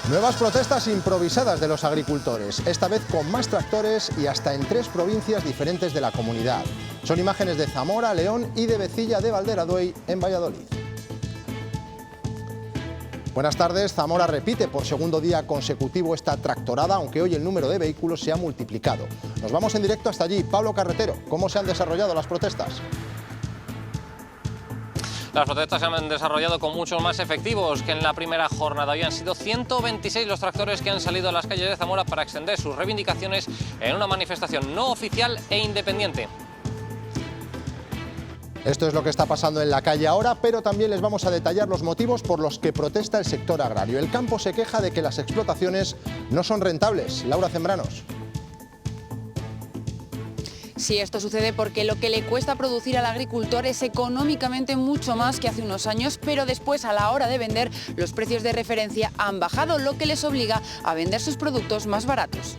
Nuevas protestas improvisadas de los agricultores, esta vez con más tractores y hasta en 3 provincias diferentes de la comunidad. Son imágenes de Zamora, León y de Vecilla de Valderaduey, en Valladolid. Buenas tardes. Zamora repite por segundo día consecutivo esta tractorada, aunque hoy el número de vehículos se ha multiplicado. Nos vamos en directo hasta allí. Pablo Carretero, ¿cómo se han desarrollado las protestas? Las protestas se han desarrollado con muchos más efectivos que en la primera jornada. Hoy han sido 126 los tractores que han salido a las calles de Zamora para extender sus reivindicaciones en una manifestación no oficial e independiente. Esto es lo que está pasando en la calle ahora, pero también les vamos a detallar los motivos por los que protesta el sector agrario. El campo se queja de que las explotaciones no son rentables. Laura Zembranos. Sí, esto sucede porque lo que le cuesta producir al agricultor es económicamente mucho más que hace unos años, pero después a la hora de vender los precios de referencia han bajado, lo que les obliga a vender sus productos más baratos.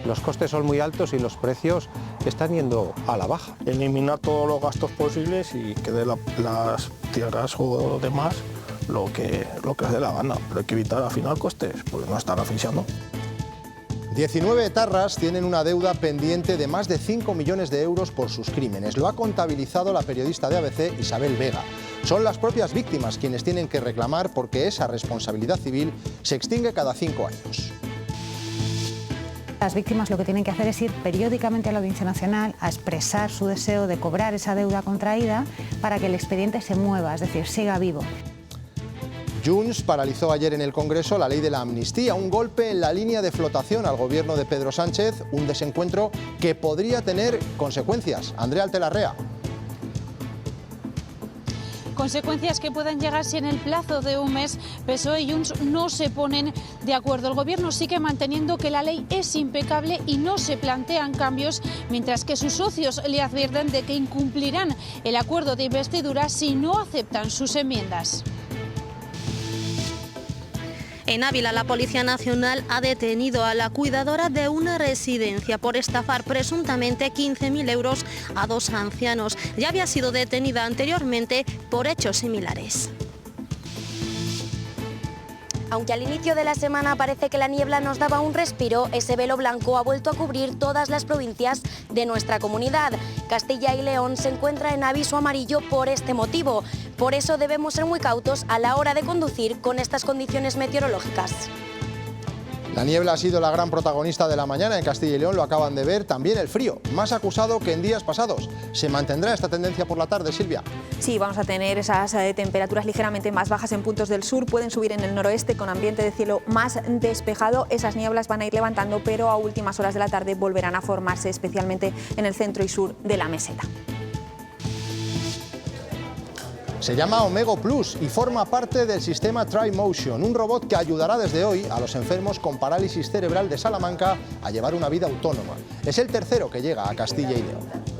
Los costes son muy altos y los precios están yendo a la baja. Eliminar todos los gastos posibles y que de las tierras o demás lo que os dé la gana, pero hay que evitar al final costes, porque no estar asfixiando. 19 etarras tienen una deuda pendiente de más de 5 millones de euros por sus crímenes. Lo ha contabilizado la periodista de ABC, Isabel Vega. Son las propias víctimas quienes tienen que reclamar porque esa responsabilidad civil se extingue cada 5 años. Las víctimas lo que tienen que hacer es ir periódicamente a la Audiencia Nacional a expresar su deseo de cobrar esa deuda contraída para que el expediente se mueva, es decir, siga vivo. Junts paralizó ayer en el Congreso la ley de la amnistía, un golpe en la línea de flotación al gobierno de Pedro Sánchez, un desencuentro que podría tener consecuencias. Andrea Altelarrea. Consecuencias que puedan llegar si en el plazo de un mes PSOE y Junts no se ponen de acuerdo. El Gobierno sigue manteniendo que la ley es impecable y no se plantean cambios, mientras que sus socios le advierten de que incumplirán el acuerdo de investidura si no aceptan sus enmiendas. En Ávila, la Policía Nacional ha detenido a la cuidadora de una residencia por estafar presuntamente 15.000 euros a 2 ancianos. Ya había sido detenida anteriormente por hechos similares. Aunque al inicio de la semana parece que la niebla nos daba un respiro, ese velo blanco ha vuelto a cubrir todas las provincias de nuestra comunidad. Castilla y León se encuentra en aviso amarillo por este motivo. Por eso debemos ser muy cautos a la hora de conducir con estas condiciones meteorológicas. La niebla ha sido la gran protagonista de la mañana en Castilla y León, lo acaban de ver. También el frío, más acusado que en días pasados. ¿Se mantendrá esta tendencia por la tarde, Silvia? Sí, vamos a tener esas temperaturas ligeramente más bajas en puntos del sur. Pueden subir en el noroeste con ambiente de cielo más despejado. Esas nieblas van a ir levantando, pero a últimas horas de la tarde volverán a formarse, especialmente en el centro y sur de la meseta. Se llama Omego Plus y forma parte del sistema TriMotion, un robot que ayudará desde hoy a los enfermos con parálisis cerebral de Salamanca a llevar una vida autónoma. Es el tercero que llega a Castilla y León.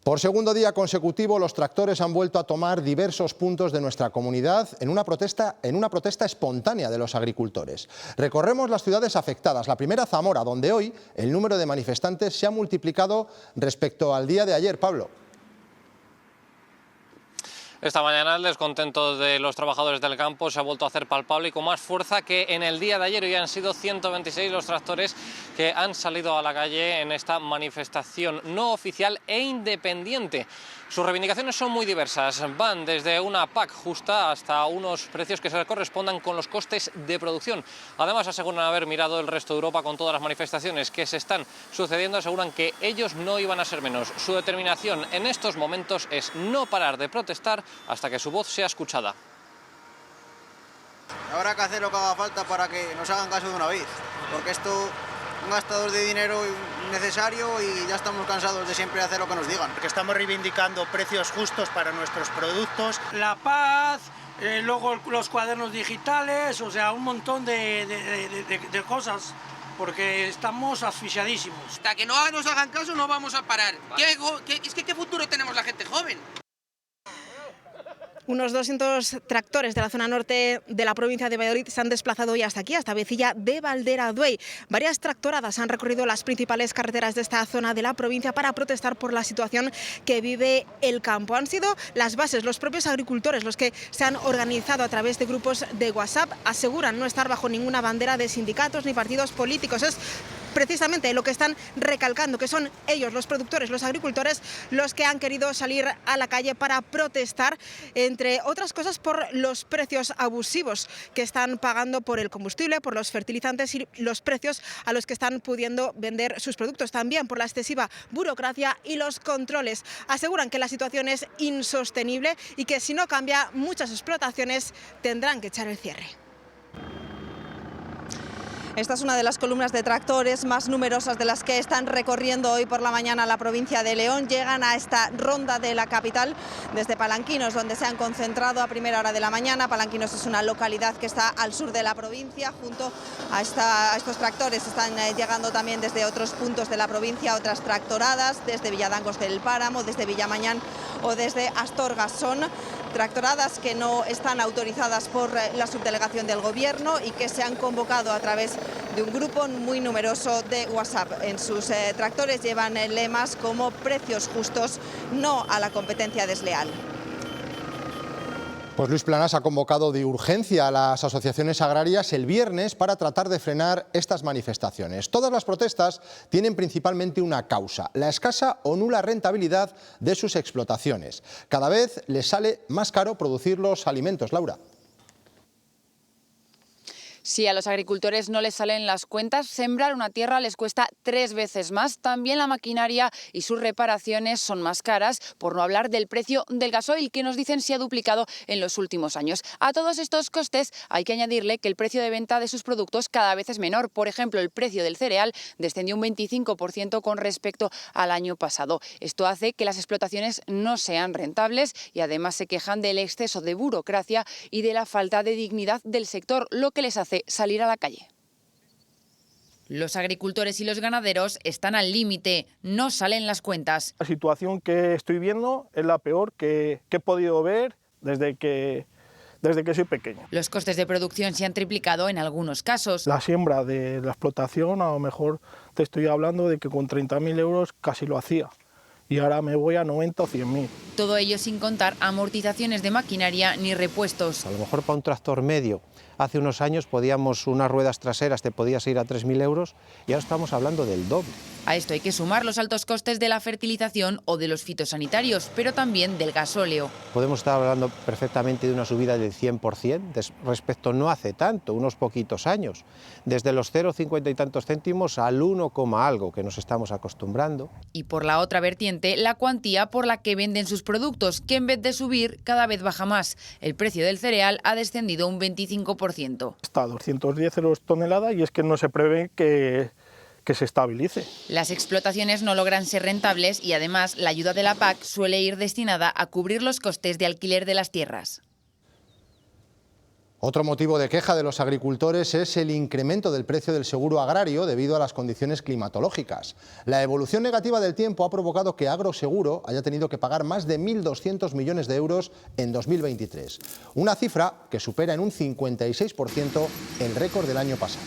Por segundo día consecutivo, los tractores han vuelto a tomar diversos puntos de nuestra comunidad en una protesta espontánea de los agricultores. Recorremos las ciudades afectadas. La primera, Zamora, donde hoy el número de manifestantes se ha multiplicado respecto al día de ayer. Pablo. Esta mañana el descontento de los trabajadores del campo se ha vuelto a hacer palpable y con más fuerza que en el día de ayer. Hoy han sido 126 los tractores que han salido a la calle en esta manifestación no oficial e independiente. Sus reivindicaciones son muy diversas, van desde una PAC justa hasta unos precios que se correspondan con los costes de producción. Además, aseguran haber mirado el resto de Europa con todas las manifestaciones que se están sucediendo, aseguran que ellos no iban a ser menos. Su determinación en estos momentos es no parar de protestar hasta que su voz sea escuchada. Habrá que hacer lo que haga falta para que nos hagan caso de una vez, porque esto un gastador de dinero innecesario y ya estamos cansados de siempre hacer lo que nos digan. Porque estamos reivindicando precios justos para nuestros productos. La paz, luego los cuadernos digitales, o sea, un montón de cosas, porque estamos asfixiadísimos. Hasta que no nos hagan caso no vamos a parar. ¿Qué futuro tenemos la gente joven? Unos 200 tractores de la zona norte de la provincia de Valladolid se han desplazado hoy hasta aquí, hasta Vecilla de Valderaduey. Varias tractoradas han recorrido las principales carreteras de esta zona de la provincia para protestar por la situación que vive el campo. Han sido las bases, los propios agricultores, los que se han organizado a través de grupos de WhatsApp. Aseguran no estar bajo ninguna bandera de sindicatos ni partidos políticos. Es precisamente lo que están recalcando, que son ellos, los productores, los agricultores, los que han querido salir a la calle para protestar, entre otras cosas, por los precios abusivos que están pagando por el combustible, por los fertilizantes y los precios a los que están pudiendo vender sus productos. También por la excesiva burocracia y los controles. Aseguran que la situación es insostenible y que si no cambia, muchas explotaciones tendrán que echar el cierre. Esta es una de las columnas de tractores más numerosas de las que están recorriendo hoy por la mañana la provincia de León. Llegan a esta ronda de la capital desde Palanquinos, donde se han concentrado a primera hora de la mañana. Palanquinos es una localidad que está al sur de la provincia. Junto a estos tractores están llegando también desde otros puntos de la provincia otras tractoradas, desde Villadangos del Páramo, desde Villamañán o desde Astorgas. Son tractoradas que no están autorizadas por la subdelegación del Gobierno y que se han convocado a través de un grupo muy numeroso de WhatsApp. En sus tractores llevan lemas como precios justos, no a la competencia desleal. Pues Luis Planas ha convocado de urgencia a las asociaciones agrarias el viernes para tratar de frenar estas manifestaciones. Todas las protestas tienen principalmente una causa: la escasa o nula rentabilidad de sus explotaciones. Cada vez les sale más caro producir los alimentos, Laura. Si a los agricultores no les salen las cuentas, sembrar una tierra les cuesta 3 veces más. También la maquinaria y sus reparaciones son más caras, por no hablar del precio del gasoil, que nos dicen se ha duplicado en los últimos años. A todos estos costes hay que añadirle que el precio de venta de sus productos cada vez es menor. Por ejemplo, el precio del cereal descendió un 25% con respecto al año pasado. Esto hace que las explotaciones no sean rentables y además se quejan del exceso de burocracia y de la falta de dignidad del sector, lo que les hace salir a la calle. Los agricultores y los ganaderos están al límite, no salen las cuentas. La situación que estoy viendo es la peor que he podido ver desde que soy pequeño. Los costes de producción se han triplicado en algunos casos. La siembra de la explotación, a lo mejor te estoy hablando de que con 30.000 euros casi lo hacía. Y ahora me voy a 90 o 100.000. Todo ello sin contar amortizaciones de maquinaria ni repuestos. A lo mejor para un tractor medio, hace unos años unas ruedas traseras te podías ir a 3.000 euros y ahora estamos hablando del doble. A esto hay que sumar los altos costes de la fertilización o de los fitosanitarios, pero también del gasóleo. Podemos estar hablando perfectamente de una subida del 100% respecto no hace tanto, unos poquitos años. Desde los 0,50 y tantos céntimos al 1, algo que nos estamos acostumbrando. Y por la otra vertiente, la cuantía por la que venden sus productos, que en vez de subir, cada vez baja más. El precio del cereal ha descendido un 25%. Está a 210 euros tonelada y es que no se prevé que se estabilice. Las explotaciones no logran ser rentables y además la ayuda de la PAC suele ir destinada a cubrir los costes de alquiler de las tierras. Otro motivo de queja de los agricultores es el incremento del precio del seguro agrario debido a las condiciones climatológicas. La evolución negativa del tiempo ha provocado que Agroseguro haya tenido que pagar más de 1.200 millones de euros en 2023, una cifra que supera en un 56% el récord del año pasado.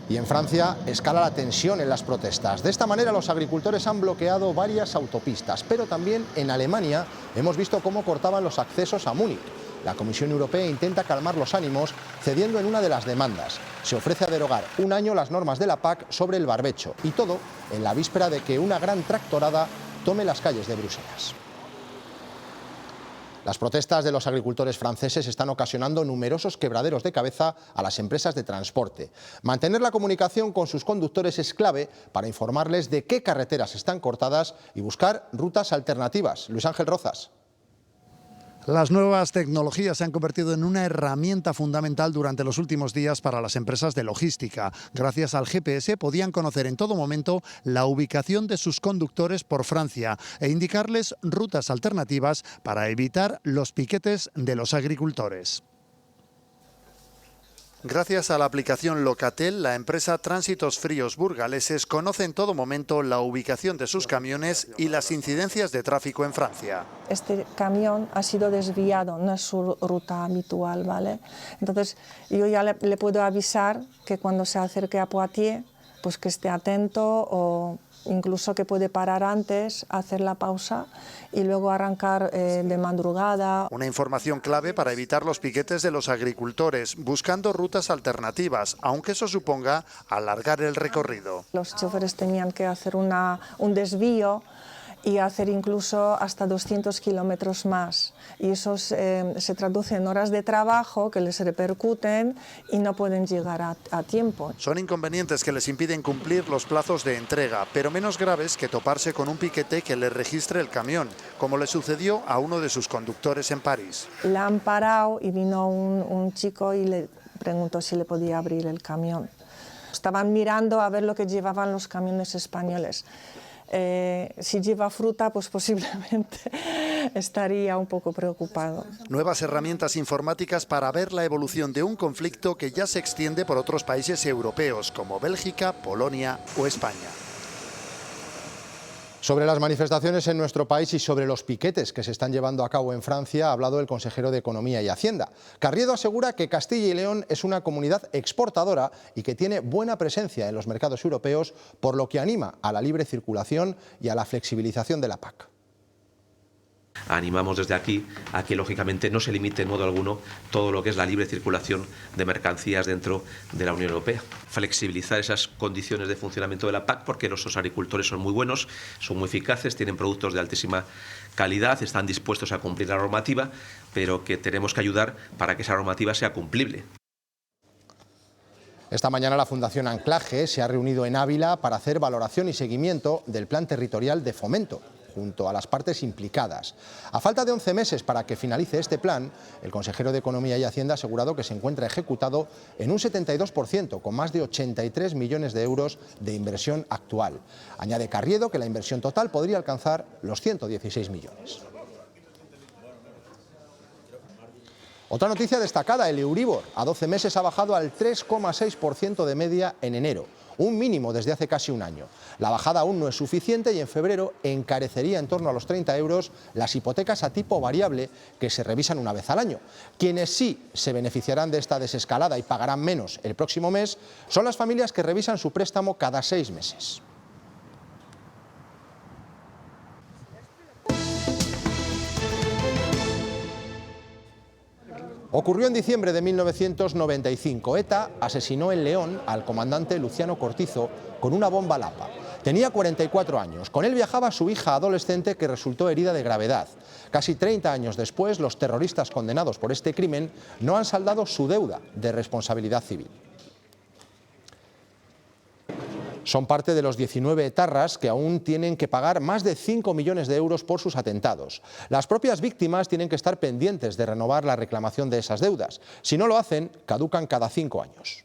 Y en Francia escala la tensión en las protestas. De esta manera los agricultores han bloqueado varias autopistas, pero también en Alemania hemos visto cómo cortaban los accesos a Múnich. La Comisión Europea intenta calmar los ánimos cediendo en una de las demandas. Se ofrece a derogar un año las normas de la PAC sobre el barbecho, y todo en la víspera de que una gran tractorada tome las calles de Bruselas. Las protestas de los agricultores franceses están ocasionando numerosos quebraderos de cabeza a las empresas de transporte. Mantener la comunicación con sus conductores es clave para informarles de qué carreteras están cortadas y buscar rutas alternativas. Luis Ángel Rozas. Las nuevas tecnologías se han convertido en una herramienta fundamental durante los últimos días para las empresas de logística. Gracias al GPS podían conocer en todo momento la ubicación de sus conductores por Francia e indicarles rutas alternativas para evitar los piquetes de los agricultores. Gracias a la aplicación Locatel, la empresa Tránsitos Fríos Burgaleses conoce en todo momento la ubicación de sus camiones y las incidencias de tráfico en Francia. Este camión ha sido desviado, no es su ruta habitual, ¿vale? Entonces yo ya le puedo avisar que cuando se acerque a Poitiers, pues que esté atento, o incluso que puede parar antes, hacer la pausa y luego arrancar de madrugada. Una información clave para evitar los piquetes de los agricultores, buscando rutas alternativas, aunque eso suponga alargar el recorrido. Los choferes tenían que hacer un desvío y hacer incluso hasta 200 kilómetros más. Y eso se traduce en horas de trabajo que les repercuten y no pueden llegar a tiempo. Son inconvenientes que les impiden cumplir los plazos de entrega, pero menos graves que toparse con un piquete que les registre el camión, como le sucedió a uno de sus conductores en París. La han parado y vino un chico y le preguntó si le podía abrir el camión. Estaban mirando a ver lo que llevaban los camiones españoles. Si lleva fruta, pues posiblemente estaría un poco preocupado. Nuevas herramientas informáticas para ver la evolución de un conflicto que ya se extiende por otros países europeos, como Bélgica, Polonia o España. Sobre las manifestaciones en nuestro país y sobre los piquetes que se están llevando a cabo en Francia ha hablado el consejero de Economía y Hacienda. Carriedo asegura que Castilla y León es una comunidad exportadora y que tiene buena presencia en los mercados europeos, por lo que anima a la libre circulación y a la flexibilización de la PAC. Animamos desde aquí a que, lógicamente, no se limite en modo alguno todo lo que es la libre circulación de mercancías dentro de la Unión Europea. Flexibilizar esas condiciones de funcionamiento de la PAC, porque nuestros agricultores son muy buenos, son muy eficaces, tienen productos de altísima calidad, están dispuestos a cumplir la normativa, pero que tenemos que ayudar para que esa normativa sea cumplible. Esta mañana la Fundación Anclaje se ha reunido en Ávila para hacer valoración y seguimiento del Plan Territorial de Fomento, junto a las partes implicadas. A falta de 11 meses para que finalice este plan, el consejero de Economía y Hacienda ha asegurado que se encuentra ejecutado en un 72%, con más de 83 millones de euros de inversión actual. Añade Carriedo que la inversión total podría alcanzar los 116 millones. Otra noticia destacada, el Euribor a 12 meses ha bajado al 3,6% de media en enero, un mínimo desde hace casi un año. La bajada aún no es suficiente y en febrero encarecería en torno a los 30 euros las hipotecas a tipo variable que se revisan una vez al año. Quienes sí se beneficiarán de esta desescalada y pagarán menos el próximo mes son las familias que revisan su préstamo cada 6 meses. Ocurrió en diciembre de 1995. ETA asesinó en León al comandante Luciano Cortizo con una bomba Lapa. Tenía 44 años. Con él viajaba su hija adolescente, que resultó herida de gravedad. Casi 30 años después, los terroristas condenados por este crimen no han saldado su deuda de responsabilidad civil. Son parte de los 19 etarras que aún tienen que pagar más de 5 millones de euros por sus atentados. Las propias víctimas tienen que estar pendientes de renovar la reclamación de esas deudas. Si no lo hacen, caducan cada 5 años.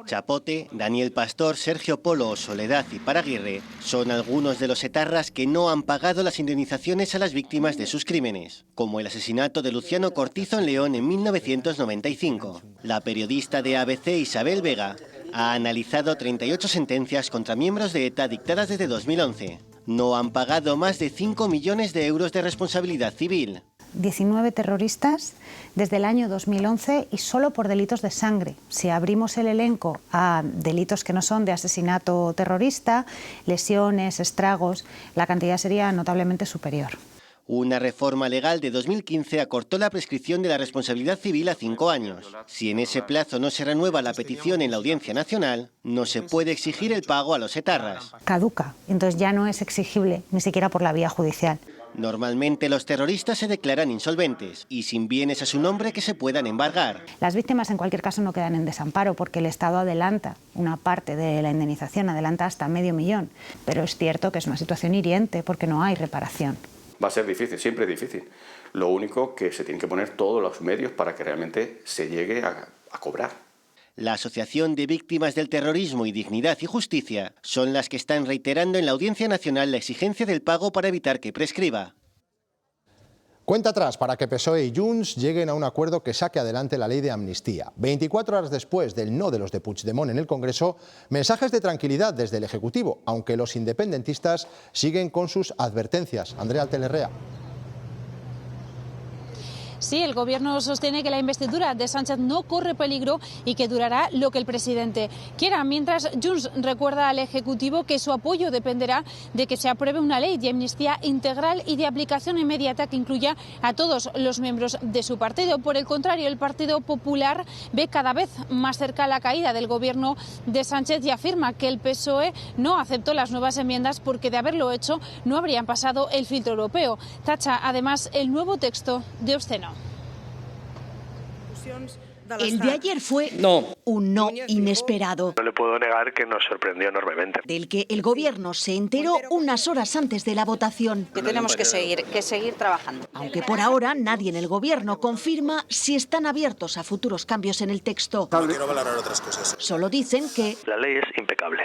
Chapote, Daniel Pastor, Sergio Polo, Soledad y Paraguirre son algunos de los etarras que no han pagado las indemnizaciones a las víctimas de sus crímenes, como el asesinato de Luciano Cortizo en León en 1995. La periodista de ABC, Isabel Vega, ha analizado 38 sentencias contra miembros de ETA dictadas desde 2011. No han pagado más de 5 millones de euros de responsabilidad civil. 19 terroristas desde el año 2011 y solo por delitos de sangre. Si abrimos el elenco a delitos que no son de asesinato terrorista, lesiones, estragos, la cantidad sería notablemente superior. Una reforma legal de 2015 acortó la prescripción de la responsabilidad civil a 5 años. Si en ese plazo no se renueva la petición en la Audiencia Nacional, no se puede exigir el pago a los etarras. Caduca, entonces ya no es exigible, ni siquiera por la vía judicial. Normalmente los terroristas se declaran insolventes y sin bienes a su nombre que se puedan embargar. Las víctimas en cualquier caso no quedan en desamparo porque el Estado adelanta una parte de la indemnización, adelanta hasta $500.000. Pero es cierto que es una situación hiriente porque no hay reparación. Va a ser difícil, siempre difícil. Lo único que se tienen que poner todos los medios para que realmente se llegue a cobrar. La Asociación de Víctimas del Terrorismo y Dignidad y Justicia son las que están reiterando en la Audiencia Nacional la exigencia del pago para evitar que prescriba. Cuenta atrás para que PSOE y Junts lleguen a un acuerdo que saque adelante la ley de amnistía. 24 horas después del no de los de Puigdemont en el Congreso, mensajes de tranquilidad desde el Ejecutivo, aunque los independentistas siguen con sus advertencias. Andrea Altelerrea. Sí, el Gobierno sostiene que la investidura de Sánchez no corre peligro y que durará lo que el presidente quiera, mientras Junts recuerda al Ejecutivo que su apoyo dependerá de que se apruebe una ley de amnistía integral y de aplicación inmediata que incluya a todos los miembros de su partido. Por el contrario, el Partido Popular ve cada vez más cerca la caída del Gobierno de Sánchez y afirma que el PSOE no aceptó las nuevas enmiendas porque de haberlo hecho no habrían pasado el filtro europeo. Tacha además el nuevo texto de obsceno. El de ayer fue un no inesperado. No le puedo negar que nos sorprendió enormemente. Del que el Gobierno se enteró unas horas antes de la votación. Que tenemos que seguir trabajando. Aunque por ahora nadie en el Gobierno confirma si están abiertos a futuros cambios en el texto. No quiero valorar otras cosas. Solo dicen que la ley es impecable.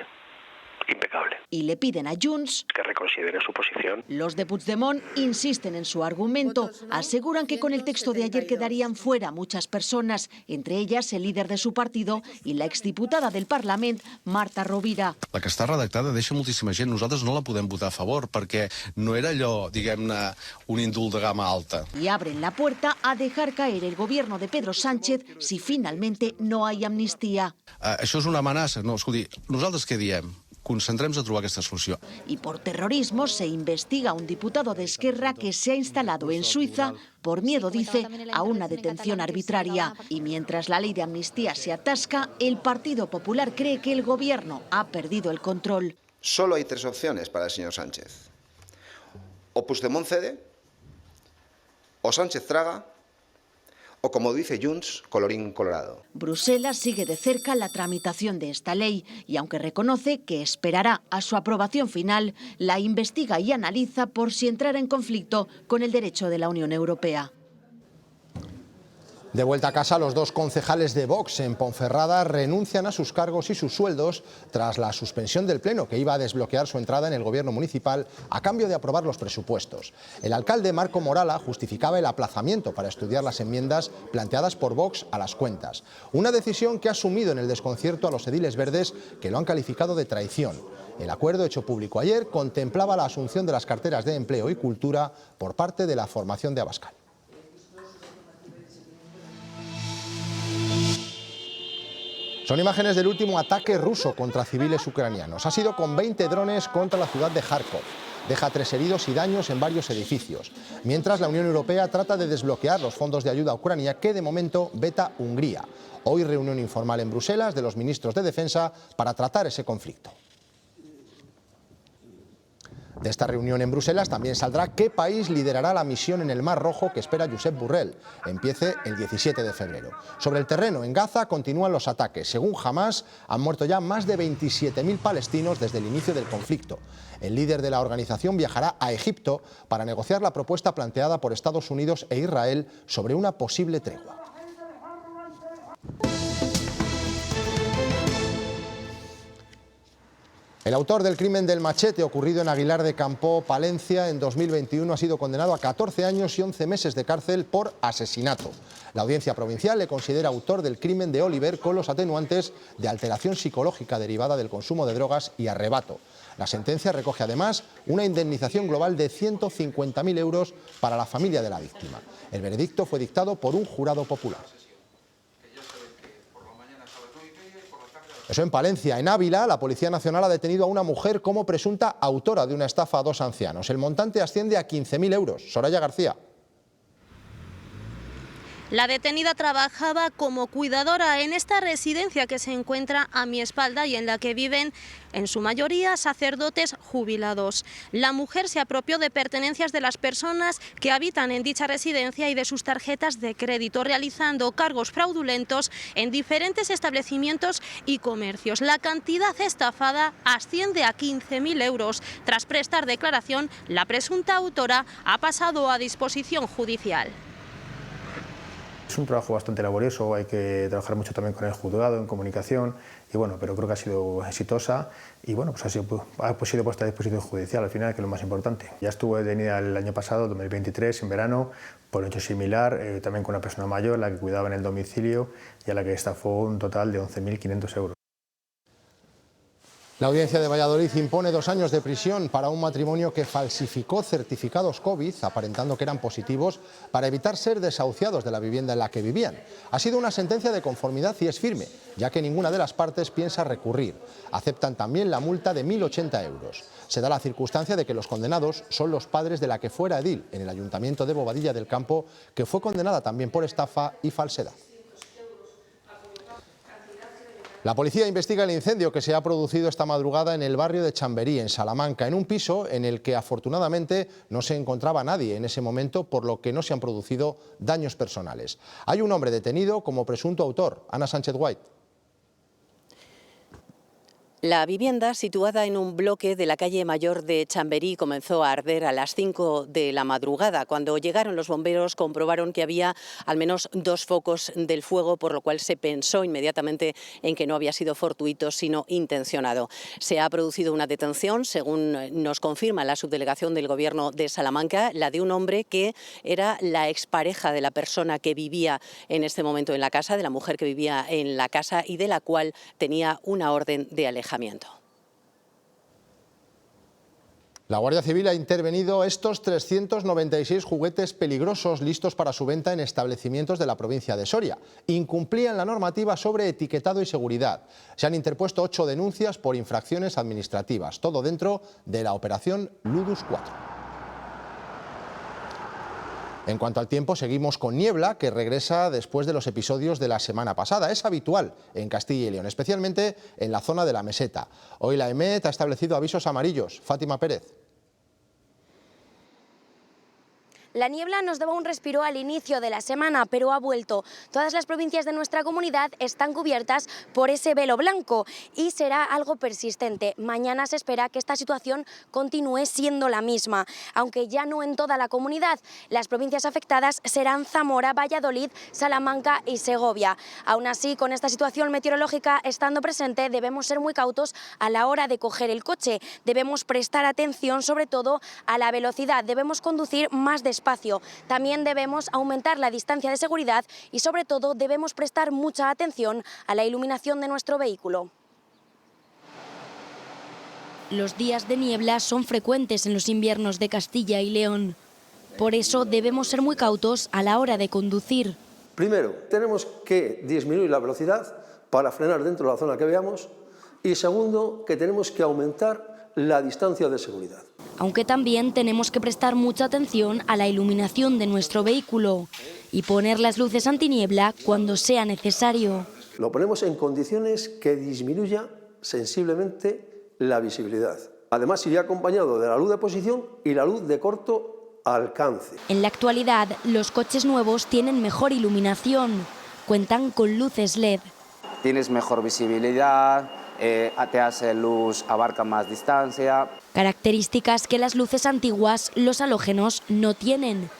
Impecable. Y le piden a Junts que reconsidere su posición. Los de Puigdemont insisten en su argumento. Aseguran que con el texto de ayer quedarían fuera muchas personas, entre ellas el líder de su partido y la exdiputada del Parlament, Marta Rovira. La que està redactada deixa moltíssima gent. Nosaltres no la podem votar a favor perquè no era allò, diguem-ne, un indult de gama alta. Y abren la puerta a dejar caer el gobierno de Pedro Sánchez si finalmente no hay amnistía. Això és una amenaça. No, escolti, nosaltres què diem? Concentrem-nos a trobar aquesta solució. Y por terrorismo se investiga a un diputado de Esquerra que se ha instalado en Suiza por miedo, dice, a una detención arbitraria. Y mientras la ley de amnistía se atasca, el Partido Popular cree que el Gobierno ha perdido el control. Solo hay tres opciones para el señor Sánchez. O Puigdemont cede, o Sánchez traga, o como dice Junts, colorín colorado. Bruselas sigue de cerca la tramitación de esta ley y aunque reconoce que esperará a su aprobación final, la investiga y analiza por si entrara en conflicto con el derecho de la Unión Europea. De vuelta a casa, los dos concejales de Vox en Ponferrada renuncian a sus cargos y sus sueldos tras la suspensión del Pleno, que iba a desbloquear su entrada en el gobierno municipal a cambio de aprobar los presupuestos. El alcalde Marco Morala justificaba el aplazamiento para estudiar las enmiendas planteadas por Vox a las cuentas. Una decisión que ha sumido en el desconcierto a los ediles verdes, que lo han calificado de traición. El acuerdo hecho público ayer contemplaba la asunción de las carteras de Empleo y Cultura por parte de la formación de Abascal. Son imágenes del último ataque ruso contra civiles ucranianos. Ha sido con 20 drones contra la ciudad de Kharkov. Deja 3 heridos y daños en varios edificios. Mientras, la Unión Europea trata de desbloquear los fondos de ayuda a Ucrania que de momento veta Hungría. Hoy reunión informal en Bruselas de los ministros de Defensa para tratar ese conflicto. De esta reunión en Bruselas también saldrá qué país liderará la misión en el Mar Rojo que espera Josep Borrell. Empiece el 17 de febrero. Sobre el terreno, en Gaza continúan los ataques. Según Hamas, han muerto ya más de 27.000 palestinos desde el inicio del conflicto. El líder de la organización viajará a Egipto para negociar la propuesta planteada por Estados Unidos e Israel sobre una posible tregua. El autor del crimen del machete ocurrido en Aguilar de Campoo, Palencia, en 2021 ha sido condenado a 14 años y 11 meses de cárcel por asesinato. La Audiencia Provincial le considera autor del crimen de Oliver con los atenuantes de alteración psicológica derivada del consumo de drogas y arrebato. La sentencia recoge además una indemnización global de 150.000 euros para la familia de la víctima. El veredicto fue dictado por un jurado popular. Eso en Palencia. En Ávila, la Policía Nacional ha detenido a una mujer como presunta autora de una estafa a 2 ancianos. El montante asciende a 15.000 euros. Soraya García. La detenida trabajaba como cuidadora en esta residencia que se encuentra a mi espalda y en la que viven en su mayoría sacerdotes jubilados. La mujer se apropió de pertenencias de las personas que habitan en dicha residencia y de sus tarjetas de crédito, realizando cargos fraudulentos en diferentes establecimientos y comercios. La cantidad estafada asciende a 15.000 euros. Tras prestar declaración, la presunta autora ha pasado a disposición judicial. Es un trabajo bastante laborioso, hay que trabajar mucho también con el juzgado, en comunicación, y bueno, pero creo que ha sido exitosa y bueno, pues ha sido puesta a disposición judicial al final, que es lo más importante. Ya estuve detenida el año pasado, 2023, en verano, por un hecho similar, también con una persona mayor, la que cuidaba en el domicilio y a la que estafó un total de 11.500 euros. La Audiencia de Valladolid impone 2 años de prisión para un matrimonio que falsificó certificados COVID, aparentando que eran positivos, para evitar ser desahuciados de la vivienda en la que vivían. Ha sido una sentencia de conformidad y es firme, ya que ninguna de las partes piensa recurrir. Aceptan también la multa de 1.080 euros. Se da la circunstancia de que los condenados son los padres de la que fuera edil en el Ayuntamiento de Bobadilla del Campo, que fue condenada también por estafa y falsedad. La policía investiga el incendio que se ha producido esta madrugada en el barrio de Chamberí, en Salamanca, en un piso en el que afortunadamente no se encontraba nadie en ese momento, por lo que no se han producido daños personales. Hay un hombre detenido como presunto autor, Ana Sánchez White. La vivienda, situada en un bloque de la calle Mayor de Chamberí, comenzó a arder a las 5 de la madrugada. Cuando llegaron los bomberos comprobaron que había al menos 2 focos del fuego, por lo cual se pensó inmediatamente en que no había sido fortuito, sino intencionado. Se ha producido una detención, según nos confirma la subdelegación del Gobierno de Salamanca, la de un hombre que era la expareja de la persona que vivía en este momento en la casa, de la mujer que vivía en la casa y de la cual tenía una orden de alejamiento. La Guardia Civil ha intervenido estos 396 juguetes peligrosos listos para su venta en establecimientos de la provincia de Soria. Incumplían la normativa sobre etiquetado y seguridad. Se han interpuesto 8 denuncias por infracciones administrativas, todo dentro de la operación Ludus 4. En cuanto al tiempo, seguimos con niebla, que regresa después de los episodios de la semana pasada. Es habitual en Castilla y León, especialmente en la zona de la meseta. Hoy la EMET ha establecido avisos amarillos. Fátima Pérez. La niebla nos daba un respiro al inicio de la semana, pero ha vuelto. Todas las provincias de nuestra comunidad están cubiertas por ese velo blanco y será algo persistente. Mañana se espera que esta situación continúe siendo la misma, aunque ya no en toda la comunidad. Las provincias afectadas serán Zamora, Valladolid, Salamanca y Segovia. Aún así, con esta situación meteorológica estando presente, debemos ser muy cautos a la hora de coger el coche. Debemos prestar atención sobre todo a la velocidad. Debemos conducir más despacio. También debemos aumentar la distancia de seguridad y sobre todo debemos prestar mucha atención a la iluminación de nuestro vehículo. Los días de niebla son frecuentes en los inviernos de Castilla y León. Por eso debemos ser muy cautos a la hora de conducir. Primero, tenemos que disminuir la velocidad para frenar dentro de la zona que veamos y segundo, que tenemos que aumentar la distancia de seguridad. Aunque también tenemos que prestar mucha atención a la iluminación de nuestro vehículo y poner las luces antiniebla cuando sea necesario. Lo ponemos en condiciones que disminuya sensiblemente la visibilidad. Además, iría acompañado de la luz de posición y la luz de corto alcance. En la actualidad, los coches nuevos tienen mejor iluminación. Cuentan con luces LED. Tienes mejor visibilidad, te hace luz, abarca más distancia. Características que las luces antiguas, los halógenos, no tienen.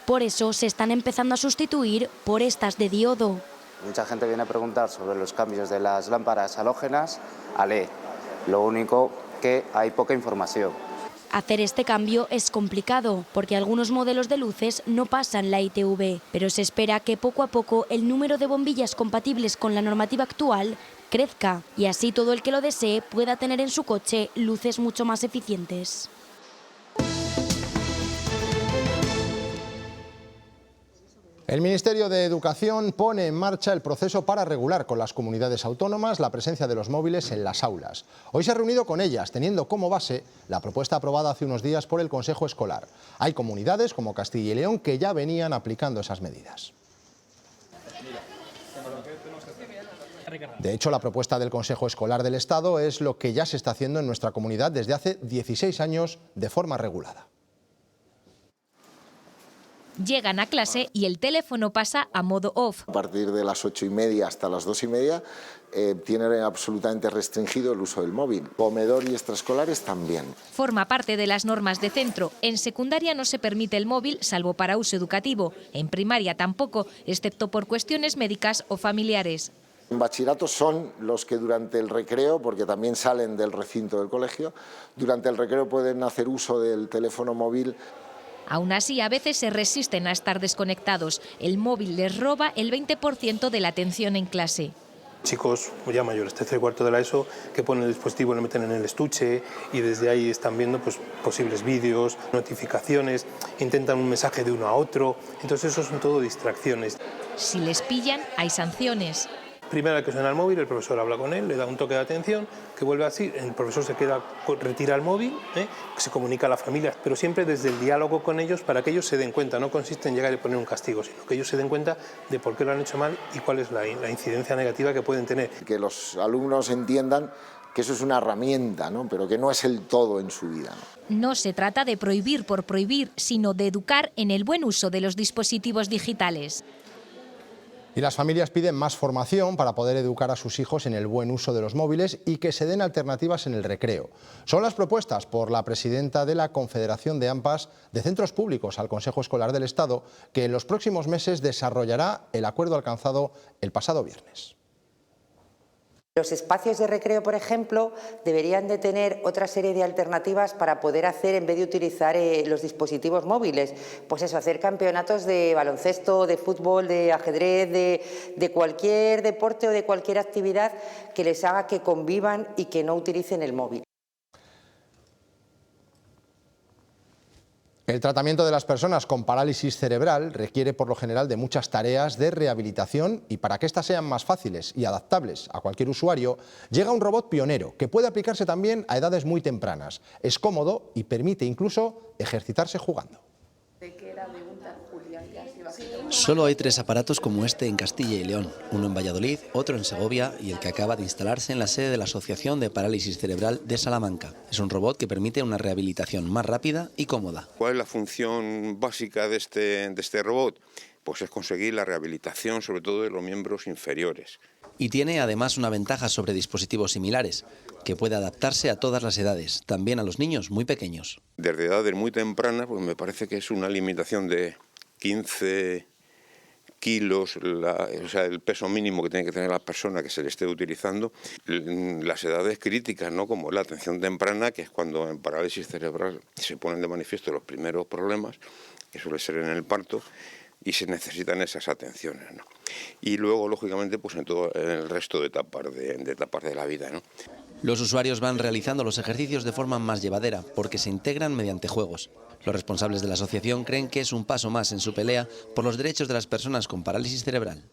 Por eso se están empezando a sustituir por estas de diodo. Mucha gente viene a preguntar sobre los cambios de las lámparas halógenas a LED. Lo único que hay poca información. Hacer este cambio es complicado porque algunos modelos de luces no pasan la ITV, pero se espera que poco a poco el número de bombillas compatibles con la normativa actual crezca y así todo el que lo desee pueda tener en su coche luces mucho más eficientes. El Ministerio de Educación pone en marcha el proceso para regular con las comunidades autónomas la presencia de los móviles en las aulas. Hoy se ha reunido con ellas, teniendo como base la propuesta aprobada hace unos días por el Consejo Escolar. Hay comunidades como Castilla y León que ya venían aplicando esas medidas. De hecho, la propuesta del Consejo Escolar del Estado es lo que ya se está haciendo en nuestra comunidad desde hace 16 años de forma regulada. Llegan a clase y el teléfono pasa a modo off. A partir de las 8:30 hasta las 2:30 tiene absolutamente restringido el uso del móvil. Comedor y extraescolares también. Forma parte de las normas de centro. En secundaria no se permite el móvil, salvo para uso educativo. En primaria tampoco, excepto por cuestiones médicas o familiares. En bachillerato son los que durante el recreo, porque también salen del recinto del colegio, durante el recreo pueden hacer uso del teléfono móvil. Aún así, a veces se resisten a estar desconectados. El móvil les roba el 20% de la atención en clase. Chicos ya mayores, tercer y cuarto de la ESO, que ponen el dispositivo, lo meten en el estuche y desde ahí están viendo posibles vídeos, notificaciones, intentan un mensaje de uno a otro. Entonces eso son todo distracciones. Si les pillan, hay sanciones. Primero que suena el móvil, el profesor habla con él, le da un toque de atención, que vuelve así, el profesor retira el móvil, se comunica a la familia, pero siempre desde el diálogo con ellos para que ellos se den cuenta. No consiste en llegar y poner un castigo, sino que ellos se den cuenta de por qué lo han hecho mal y cuál es la incidencia negativa que pueden tener. Que los alumnos entiendan que eso es una herramienta, ¿no? Pero que no es el todo en su vida, ¿no? No se trata de prohibir por prohibir, sino de educar en el buen uso de los dispositivos digitales. Y las familias piden más formación para poder educar a sus hijos en el buen uso de los móviles y que se den alternativas en el recreo. Son las propuestas por la presidenta de la Confederación de AMPAs de Centros Públicos al Consejo Escolar del Estado, que en los próximos meses desarrollará el acuerdo alcanzado el pasado viernes. Los espacios de recreo, por ejemplo, deberían de tener otra serie de alternativas para poder hacer, en vez de utilizar los dispositivos móviles, pues eso, hacer campeonatos de baloncesto, de fútbol, de ajedrez, de cualquier deporte o de cualquier actividad que les haga que convivan y que no utilicen el móvil. El tratamiento de las personas con parálisis cerebral requiere por lo general de muchas tareas de rehabilitación y para que éstas sean más fáciles y adaptables a cualquier usuario, llega un robot pionero que puede aplicarse también a edades muy tempranas. Es cómodo y permite incluso ejercitarse jugando. Solo hay 3 aparatos como este en Castilla y León, uno en Valladolid, otro en Segovia y el que acaba de instalarse en la sede de la Asociación de Parálisis Cerebral de Salamanca. Es un robot que permite una rehabilitación más rápida y cómoda. ¿Cuál es la función básica de este robot? Pues es conseguir la rehabilitación sobre todo de los miembros inferiores. Y tiene además una ventaja sobre dispositivos similares, que puede adaptarse a todas las edades, también a los niños muy pequeños. Desde edades muy tempranas, pues me parece que es una limitación de 15 kilos, o sea, el peso mínimo que tiene que tener la persona que se le esté utilizando. Las edades críticas, ¿no? Como la atención temprana, que es cuando en parálisis cerebral se ponen de manifiesto los primeros problemas, que suele ser en el parto, y se necesitan esas atenciones, ¿no? Y luego, lógicamente, pues en el resto de etapas de la vida, ¿no? Los usuarios van realizando los ejercicios de forma más llevadera, porque se integran mediante juegos. Los responsables de la asociación creen que es un paso más en su pelea por los derechos de las personas con parálisis cerebral.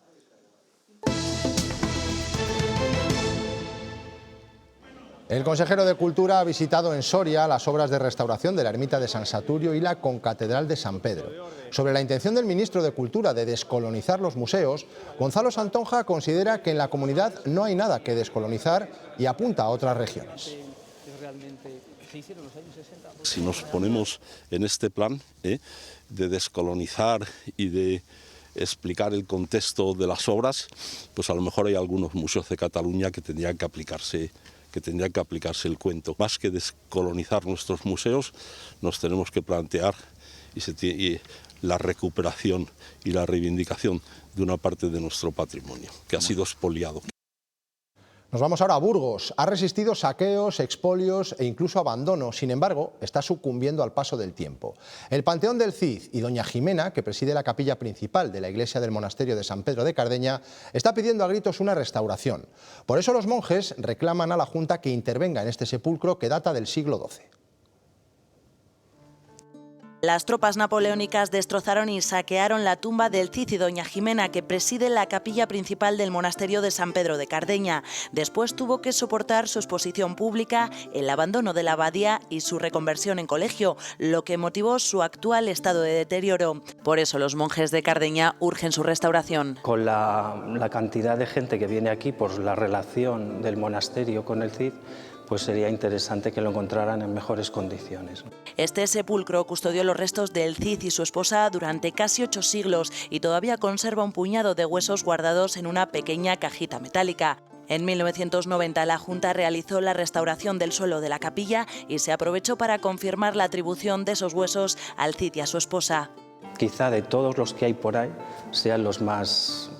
El consejero de Cultura ha visitado en Soria las obras de restauración de la ermita de San Saturio y la concatedral de San Pedro. Sobre la intención del ministro de Cultura de descolonizar los museos, Gonzalo Santonja considera que en la comunidad no hay nada que descolonizar y apunta a otras regiones. Si nos ponemos en este plan de descolonizar y de explicar el contexto de las obras, pues a lo mejor hay algunos museos de Cataluña que tendrían que aplicarse el cuento. Más que descolonizar nuestros museos, nos tenemos que plantear la recuperación y la reivindicación de una parte de nuestro patrimonio, que ha sido expoliado. Nos vamos ahora a Burgos. Ha resistido saqueos, expolios e incluso abandono. Sin embargo, está sucumbiendo al paso del tiempo. El Panteón del Cid y doña Jimena, que preside la capilla principal de la iglesia del monasterio de San Pedro de Cardeña, está pidiendo a gritos una restauración. Por eso los monjes reclaman a la Junta que intervenga en este sepulcro que data del siglo XII. Las tropas napoleónicas destrozaron y saquearon la tumba del Cid y doña Jimena, que preside la capilla principal del monasterio de San Pedro de Cardeña. Después tuvo que soportar su exposición pública, el abandono de la abadía y su reconversión en colegio, lo que motivó su actual estado de deterioro. Por eso los monjes de Cardeña urgen su restauración. Con la cantidad de gente que viene aquí por la relación del monasterio con el Cid, pues sería interesante que lo encontraran en mejores condiciones. Este sepulcro custodió los restos del Cid y su esposa durante casi 8 siglos y todavía conserva un puñado de huesos guardados en una pequeña cajita metálica. En 1990 la Junta realizó la restauración del suelo de la capilla y se aprovechó para confirmar la atribución de esos huesos al Cid y a su esposa. Quizá de todos los que hay por ahí sean los más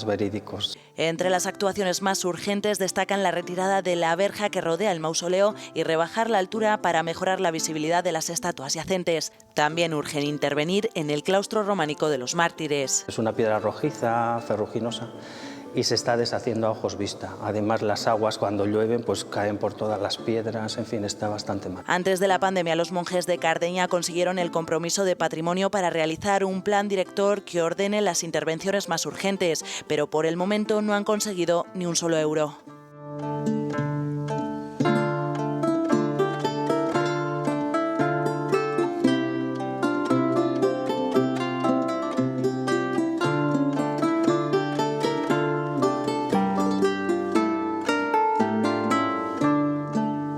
verídicos. Entre las actuaciones más urgentes destacan la retirada de la verja que rodea el mausoleo y rebajar la altura para mejorar la visibilidad de las estatuas yacentes. También urgen intervenir en el claustro románico de los mártires. Es una piedra rojiza, ferruginosa, y se está deshaciendo a ojos vista. Además, las aguas cuando llueven pues caen por todas las piedras, en fin, está bastante mal. Antes de la pandemia, los monjes de Cardeña consiguieron el compromiso de patrimonio para realizar un plan director que ordene las intervenciones más urgentes, pero por el momento no han conseguido ni un solo euro.